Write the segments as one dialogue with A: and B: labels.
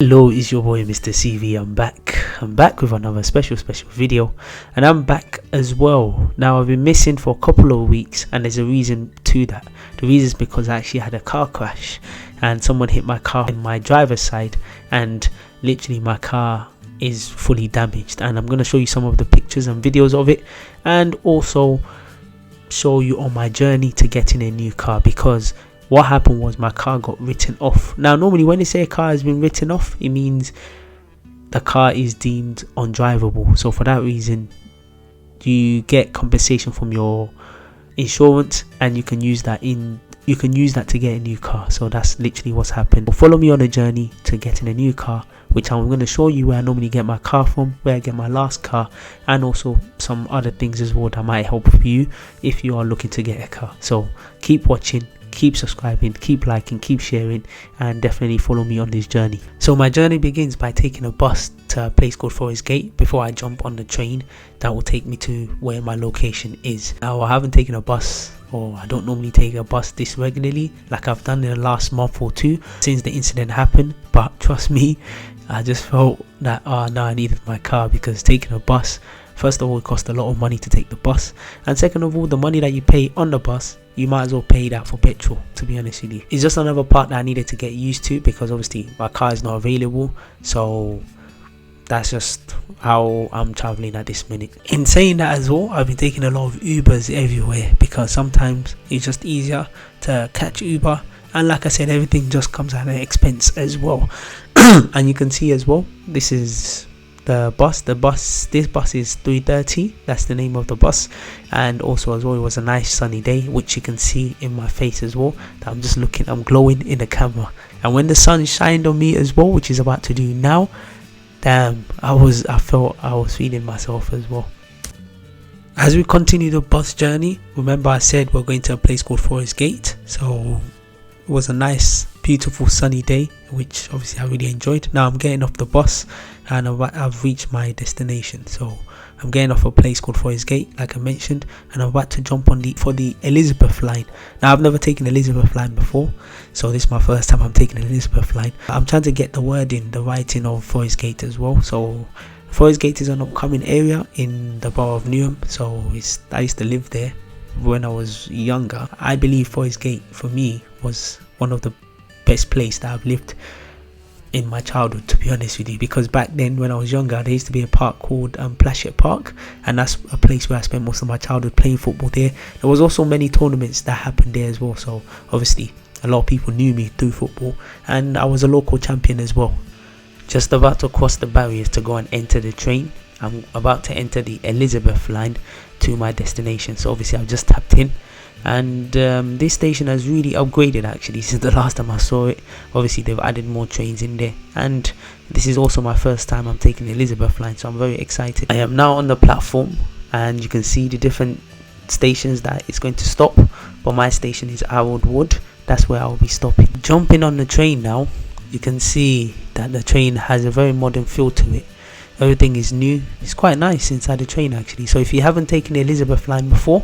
A: Hello, it's your boy MrCV. I'm back with another special video, and I'm back as well. Now, I've been missing for a couple of weeks, and there's a reason to that. The reason is because I actually had a car crash and someone hit my car in my driver's side, and literally my car is fully damaged. And I'm going to show you some of the pictures and videos of it, and also show you on my journey to getting a new car, because what happened was my car got written off. Now, normally when they say a car has been written off, it means the car is deemed undrivable. So for that reason, you get compensation from your insurance, and you can use that to get a new car. So that's literally what's happened. Follow me on a journey to getting a new car, which I'm going to show you where I normally get my car from, where I get my last car, and also some other things as well that might help you if you are looking to get a car. So keep watching, keep subscribing, keep liking, keep sharing, and definitely follow me on this journey. So my journey begins by taking a bus to a place called Forest Gate before I jump on the train that will take me to where my location is. Now, I haven't taken a bus, or I don't normally take a bus this regularly like I've done in the last month or two since the incident happened, but trust me, I just felt that now I needed my car, because taking a bus, first of all, it costs a lot of money to take the bus, and second of all, the money that you pay on the bus, you might as well pay that for petrol, to be honest with you. It's just another part that I needed to get used to, because obviously my car is not available. So that's just how I'm traveling at this minute. In saying that as well, I've been taking a lot of Ubers everywhere, because sometimes it's just easier to catch Uber, and like I said, everything just comes at an expense as well. And you can see as well, this is the bus. This bus is 330, that's the name of the bus. And also as well, it was a nice sunny day, which you can see in my face as well, that I'm glowing in the camera. And when the sun shined on me as well, which is about to do now, damn, I felt I was feeling myself as well. As we continue the bus journey, remember I said we're going to a place called Forest Gate. So it was a nice, beautiful sunny day, which obviously I really enjoyed. Now I'm getting off the bus, and I've reached my destination. So I'm getting off a place called Forest Gate, like I mentioned, and I'm about to jump on for the Elizabeth line. Now, I've never taken Elizabeth line before, so this is my first time I'm taking Elizabeth line. I'm trying to get the writing of Forest Gate as well. So Forest Gate is an upcoming area in the borough of Newham. So I used to live there when I was younger. I believe Forest Gate for me was one of the best place that I've lived in my childhood, to be honest with you, because back then when I was younger, there used to be a park called Plashet Park, and that's a place where I spent most of my childhood playing football there. There was also many tournaments that happened there as well, so obviously a lot of people knew me through football, and I was a local champion as well. Just about to cross the barriers to go and enter the train. I'm about to enter the Elizabeth line to my destination, so obviously I've just tapped in. And this station has really upgraded actually since the last time I saw it. Obviously they've added more trains in there, and this is also my first time I'm taking the Elizabeth line, so I'm very excited. I am now on the platform, and you can see the different stations that it's going to stop, but my station is Harold Wood. That's where I'll be stopping. Jumping on the train now, you can see that the train has a very modern feel to it. Everything is new. It's quite nice inside the train actually. So if you haven't taken the Elizabeth line before,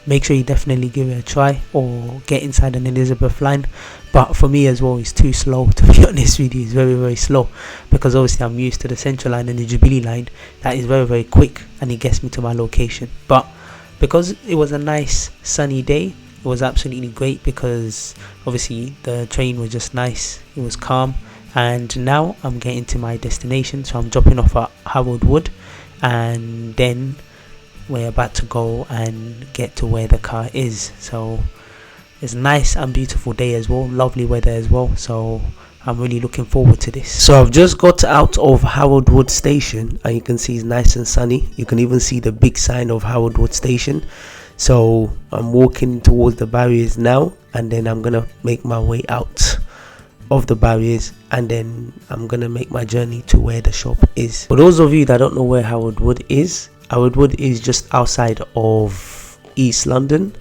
A: make sure you definitely give it a try, or get inside an Elizabeth line. But for me as well, it's too slow, to be honest with you. It's very, very slow, because obviously I'm used to the Central line and the Jubilee line. That is very, very quick, and it gets me to my location. But because it was a nice sunny day, it was absolutely great, because obviously the train was just nice, it was calm. And now I'm getting to my destination, so I'm dropping off at Harold Wood, and then we're about to go and get to where the car is. So it's a nice and beautiful day as well, lovely weather as well, so I'm really looking forward to this. So I've just got out of Harold Wood station, and you can see it's nice and sunny. You can even see the big sign of Harold Wood station. So I'm walking towards the barriers now, and then I'm gonna make my way out of the barriers, and then I'm gonna make my journey to where the shop is. For those of you that don't know where Harold Wood is just outside of East London,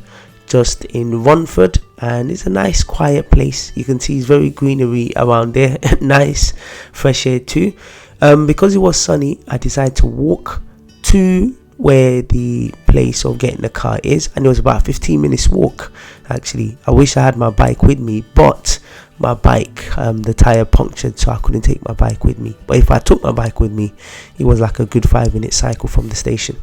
A: just in Romford, and it's a nice quiet place. You can see it's very greenery around there. Nice fresh air too. Because it was sunny, I decided to walk to where the place of getting the car is, and it was about a 15 minutes walk. actually. I wish I had my bike with me, but my bike, the tire punctured, so I couldn't take my bike with me. But if I took my bike with me, it was like a good 5-minute cycle from the station.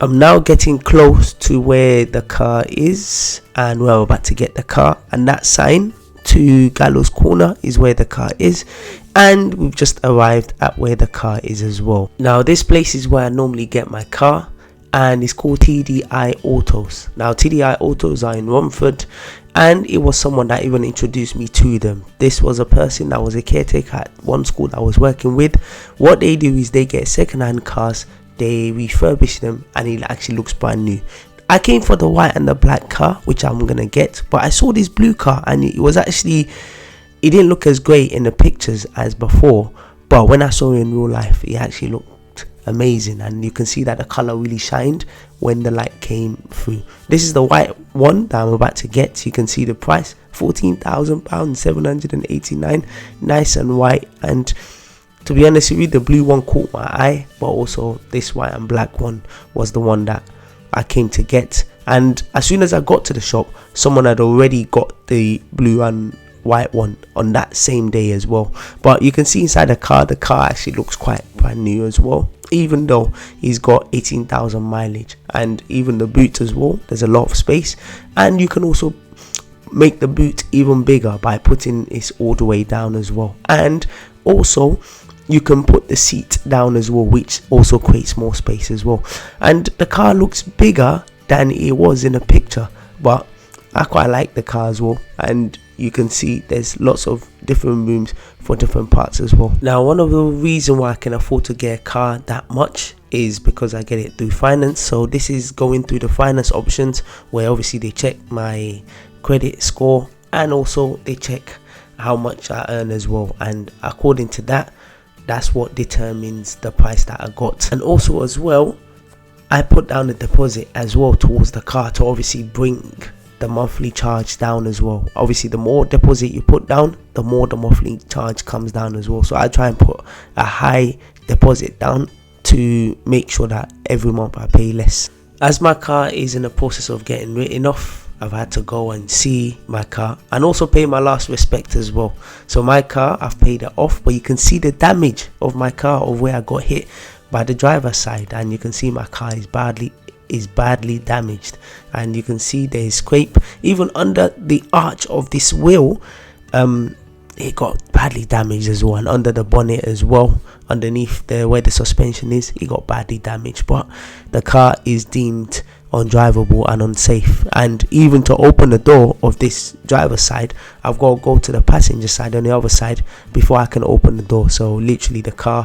A: I'm now getting close to where the car is, and we're about to get the car, and that sign to Gallows Corner is where the car is, and we've just arrived at where the car is as well. Now this place is where I normally get my car, and it's called TDI Autos. Now TDI Autos are in Romford, and it was someone that even introduced me to them. This was a person that was a caretaker at one school that I was working with. What they do is they get second-hand cars, they refurbish them, and it actually looks brand new. I came for the white and the black car, which I'm gonna get, but I saw this blue car, and it was actually, it didn't look as great in the pictures as before, but when I saw it in real life, it actually looked amazing, and you can see that the color really shined when the light came through. This is the white one that I'm about to get. You can see the price, £14,000, £789, nice and white. And to be honest with you, the blue one caught my eye, but also this white and black one was the one that I came to get. And as soon as I got to the shop, someone had already got the blue and white one on that same day as well. But you can see inside the car actually looks quite brand new as well, even though he's got 18,000 mileage. And even the boot as well, there's a lot of space, and you can also make the boot even bigger by putting it all the way down as well. And also you can put the seat down as well, which also creates more space as well. And the car looks bigger than it was in a picture, but I quite like the car as well. And you can see there's lots of different rooms for different parts as well. Now, one of the reasons why I can afford to get a car that much is because I get it through finance. So this is going through the finance options, where obviously they check my credit score, and also they check how much I earn as well, and according to that, that's what determines the price that I got. And also as well, I put down a deposit as well towards the car to obviously bring the monthly charge down as well. Obviously the more deposit you put down, the more the monthly charge comes down as well. So I try and put a high deposit down to make sure that every month I pay less. As my car is in the process of getting written off, I've had to go and see my car and also pay my last respect as well. So my car, I've paid it off, but you can see the damage of my car, of where I got hit by the driver's side, and you can see my car is badly damaged, and you can see there's scrape even under the arch of this wheel. It got badly damaged as well, and under the bonnet as well, underneath there where the suspension is, it got badly damaged. But the car is deemed undrivable and unsafe, and even to open the door of this driver's side, I've got to go to the passenger side on the other side before I can open the door. So literally the car,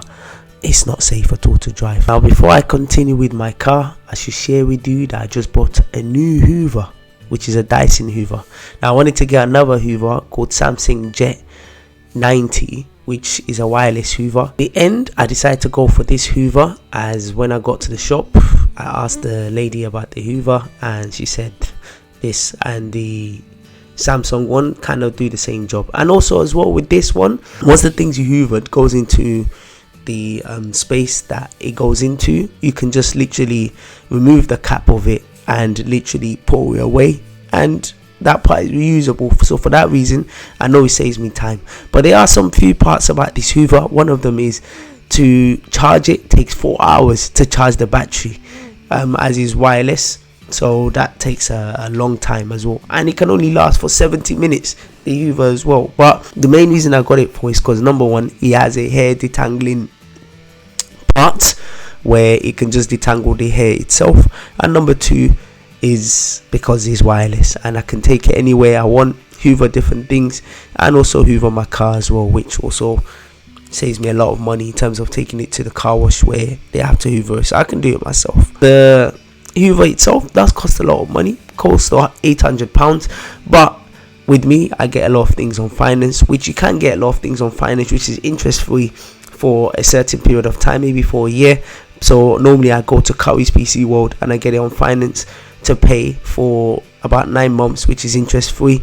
A: it's not safe at all to drive. Now, before I continue with my car, I should share with you that I just bought a new Hoover, which is a Dyson Hoover. Now I wanted to get another Hoover called Samsung Jet 90, which is a wireless Hoover. In the end, I decided to go for this Hoover, as when I got to the shop, I asked the lady about the Hoover, and she said this and the Samsung one kind of do the same job. And also as well with this one, once the things you hoovered goes into the space that it goes into, you can just literally remove the cap of it and literally pour it away, and that part is reusable. So for that reason, I know it saves me time. But there are some few parts about this Hoover. One of them is to charge it takes 4 hours to charge the battery, as is wireless, so that takes a long time as well, and it can only last for 70 minutes, the Hoover as well. But the main reason I got it for is because number one, it has a hair detangling part where it can just detangle the hair itself, and number two is because it's wireless and I can take it anywhere I want, hoover different things, and also hoover my car as well, which also saves me a lot of money in terms of taking it to the car wash where they have to hoover it, so I can do it myself. The Hoover itself does cost a lot of money, costs £800, but with me I get a lot of things on finance, which you can get a lot of things on finance which is interest free for a certain period of time, maybe for a year. So normally I go to Curry's PC World and I get it on finance to pay for about 9 months, which is interest free.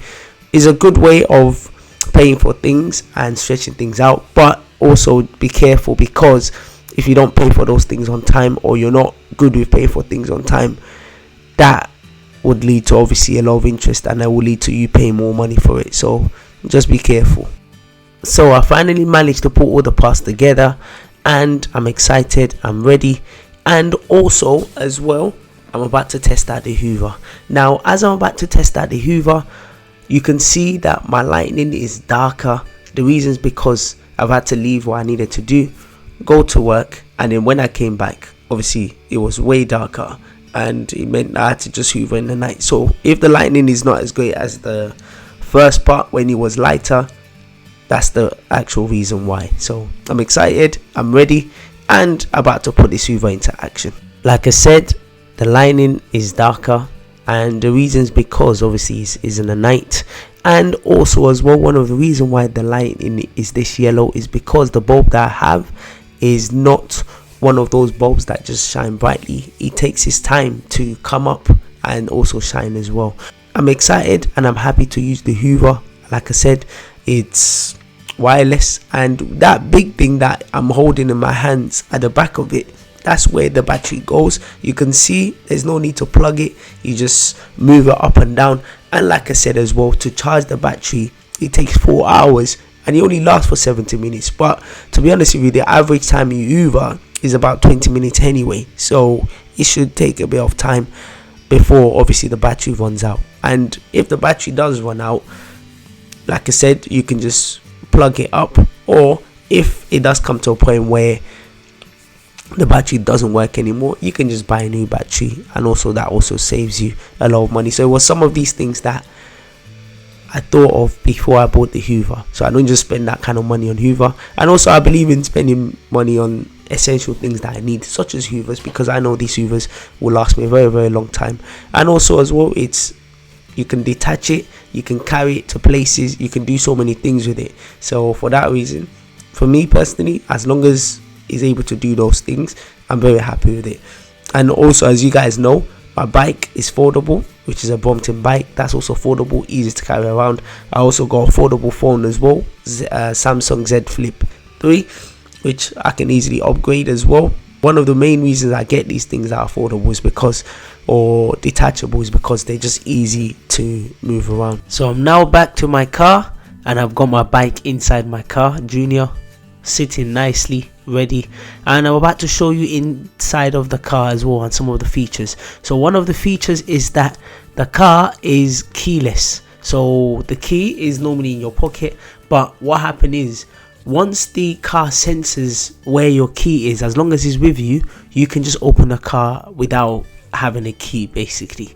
A: Is a good way of paying for things and stretching things out, but also be careful, because if you don't pay for those things on time, or you're not good with paying for things on time, that would lead to obviously a lot of interest, and that will lead to you paying more money for it. So just be careful. So I finally managed to put all the parts together, and I'm excited, I'm ready. And also as well, I'm about to test out the Hoover. Now as I'm about to test out the Hoover, you can see that my lighting is darker. The reason is because I've had to leave what I needed to do, go to work, and then when I came back, obviously it was way darker, and it meant I had to just Hoover in the night. So if the lighting is not as great as the first part when it was lighter, that's the actual reason why. So I'm excited, I'm ready, and about to put this Hoover into action. Like I said, the lighting is darker, and the reason is because obviously is in the night. And also as well, one of the reasons why the lighting is this yellow is because the bulb that I have is not one of those bulbs that just shine brightly. It takes its time to come up and also shine as well. I'm excited and I'm happy to use the Hoover. Like I said, it's wireless, and that big thing that I'm holding in my hands at the back of it, that's where the battery goes. You can see there's no need to plug it, you just move it up and down. And like I said as well, to charge the battery it takes 4 hours, and it only lasts for 70 minutes. But to be honest with you, the average time you Hoover is about 20 minutes anyway, so it should take a bit of time before obviously the battery runs out. And if the battery does run out, like I said, you can just plug it up, or if it does come to a point where the battery doesn't work anymore, you can just buy a new battery, and also that also saves you a lot of money. So it was some of these things that I thought of before I bought the Hoover, so I don't just spend that kind of money on Hoover. And also I believe in spending money on essential things that I need, such as Hoovers, because I know these Hoovers will last me a very, very long time. And also as well, you can detach it, you can carry it to places, you can do so many things with it. So for that reason, for me personally, as long as it's able to do those things, I'm very happy with it. And also, as you guys know, my bike is foldable, which is a Brompton bike. That's also foldable, easy to carry around. I also got a foldable phone as well, Samsung Z Flip 3, which I can easily upgrade as well. One of the main reasons I get these things that are foldable is because, or detachable, is because they're just easy to move around. So I'm now back to my car, and I've got my bike inside my car, Junior, sitting nicely, ready. And I'm about to show you inside of the car as well, and some of the features. So one of the features is that the car is keyless. So the key is normally in your pocket, but what happened is, once the car senses where your key is, as long as it's with you, you can just open the car without having a key basically,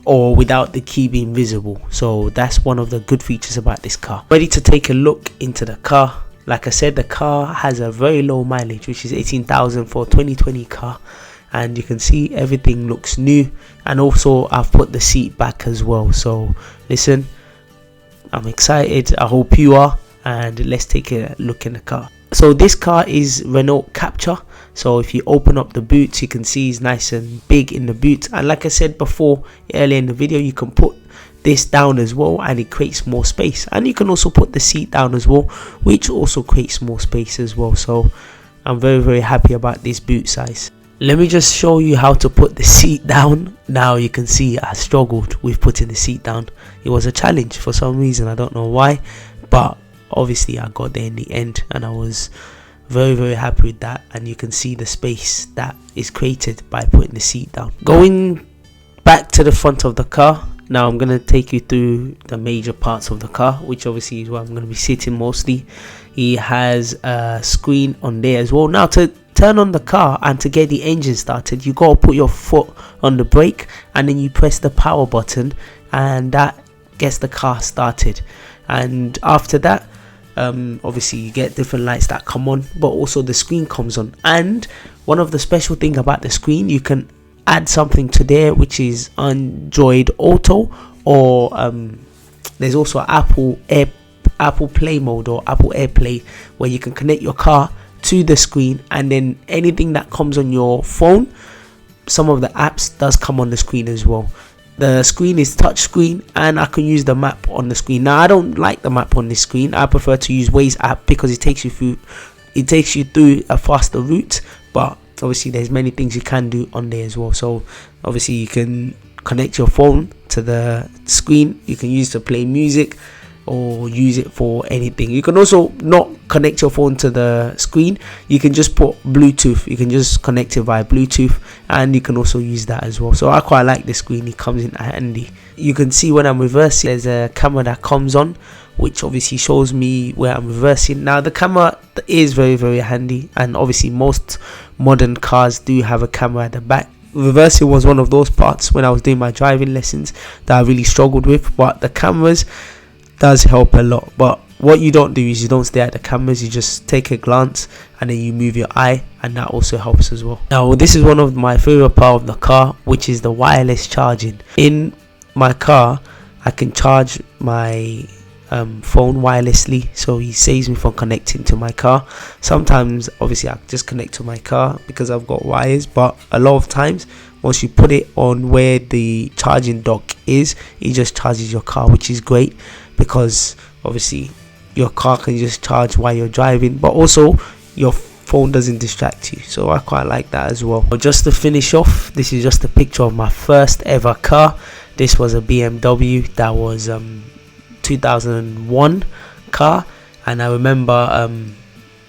A: or without the key being visible. So that's one of the good features about this car. Ready to take a look into the car. Like I said, the car has a very low mileage, which is 18,000 for a 2020 car, and you can see everything looks new. And also I've put the seat back as well. So listen, I'm excited, I hope you are, and let's take a look in the car. So this car is Renault Capture. So if you open up the boots, you can see it's nice and big in the boot. And like I said before earlier in the video, you can put this down as well, and it creates more space. And you can also put the seat down as well, which also creates more space as well. So I'm very, very happy about this boot size. Let me just show you how to put the seat down. Now you can see I struggled with putting the seat down. It was a challenge for some reason, I don't know why, but obviously I got there in the end, and I was very, very happy with that. And you can see the space that is created by putting the seat down. Going back to the front of the car, now I'm going to take you through the major parts of the car, which obviously is where I'm going to be sitting mostly. He has a screen on there as well. Now to turn on the car and to get the engine started, you got to put your foot on the brake, and then you press the power button, and that gets the car started. And after that, obviously you get different lights that come on, but also the screen comes on. And one of the special thing about the screen, you can add something to there, which is Android Auto, or there's also Apple Play mode or Apple AirPlay, where you can connect your car to the screen, and then anything that comes on your phone, some of the apps does come on the screen as well. The screen is touch screen, and I can use the map on the screen. Now I don't like the map on this screen. I prefer to use Waze app because it takes you through a faster route, but obviously there's many things you can do on there as well. So obviously you can connect your phone to the screen. You can use to play music or use it for anything. You can also not connect your phone to the screen. You can just put Bluetooth. You can just connect it via Bluetooth, and you can also use that as well. So I quite like the screen. It comes in handy. You can see when I'm reversing, there's a camera that comes on, which obviously shows me where I'm reversing. Now the camera is very, very handy, and obviously most modern cars do have a camera at the back. Reversing was one of those parts when I was doing my driving lessons that I really struggled with, but the cameras does help a lot. But what you don't do is you don't stare at the cameras, you just take a glance and then you move your eye, and that also helps as well. Now this is one of my favorite part of the car, which is the wireless charging. In my car I can charge my phone wirelessly, so it saves me from connecting to my car. Sometimes obviously I just connect to my car because I've got wires, but a lot of times once you put it on where the charging dock is, it just charges your car, which is great because obviously your car can just charge while you're driving, but also your phone doesn't distract you. So I quite like that as well. But just to finish off, this is just a picture of my first ever car. This was a BMW that was 2001 car, and I remember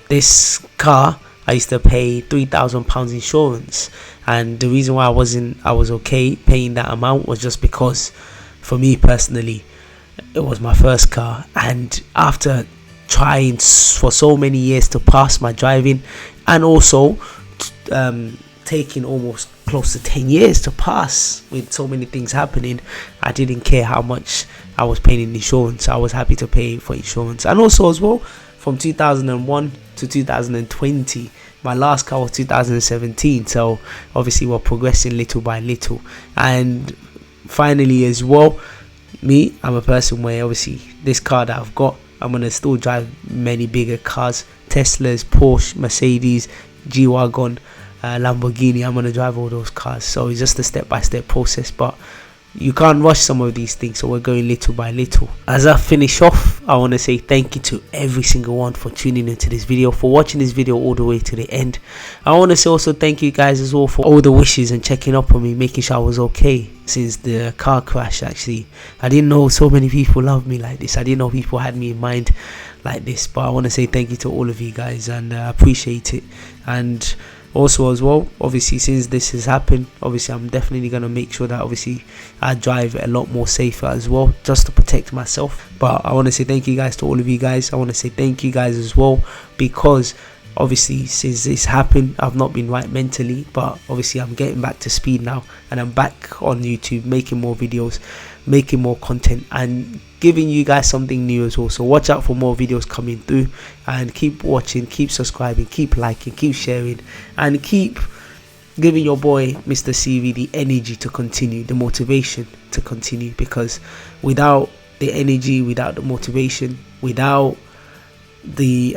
A: this car I used to pay £3,000 insurance, and the reason why I was okay paying that amount was just because for me personally it was my first car, and after trying for so many years to pass my driving, and also taking almost close to 10 years to pass with so many things happening, I didn't care how much I was paying in insurance. I was happy to pay for insurance. And also as well, from 2001 to 2020, my last car was 2017, so obviously we're progressing little by little. And finally as well, I'm a person where obviously this car that I've got, I'm going to still drive many bigger cars, Teslas, Porsche, Mercedes, G-Wagon, Lamborghini. I'm going to drive all those cars, so it's just a step-by-step process, but you can't rush some of these things, so we're going little by little. As I finish off, I want to say thank you to every single one for tuning into this video, for watching this video all the way to the end. I want to say also thank you guys as well for all the wishes and checking up on me, making sure I was okay since the car crash. Actually, I didn't know so many people love me like this. I didn't know people had me in mind like this, but I want to say thank you to all of you guys, and I appreciate it. And also as well, obviously since this has happened, obviously I'm definitely going to make sure that obviously I drive a lot more safer as well, just to protect myself. But I want to say thank you guys to all of you guys. I want to say thank you guys as well, because obviously since this happened I've not been right mentally, but obviously I'm getting back to speed now, and I'm back on YouTube making more videos, making more content, and giving you guys something new as well. So watch out for more videos coming through, and keep watching, keep subscribing, keep liking, keep sharing, and keep giving your boy MrCV the energy to continue, the motivation to continue, because without the energy, without the motivation, without the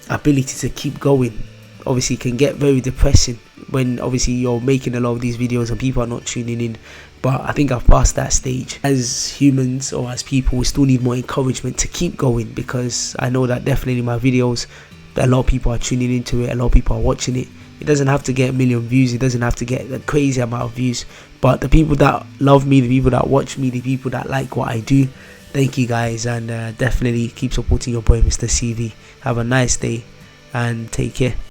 A: ability to keep going, obviously it can get very depressing when obviously you're making a lot of these videos and people are not tuning in. But I think I've passed that stage. As humans or as people, we still need more encouragement to keep going, because I know that definitely my videos, a lot of people are tuning into it, a lot of people are watching it. It doesn't have to get a million views, it doesn't have to get a crazy amount of views, but the people that love me, the people that watch me, the people that like what I do, thank you guys, and definitely keep supporting your boy MrCV. Have a nice day and take care.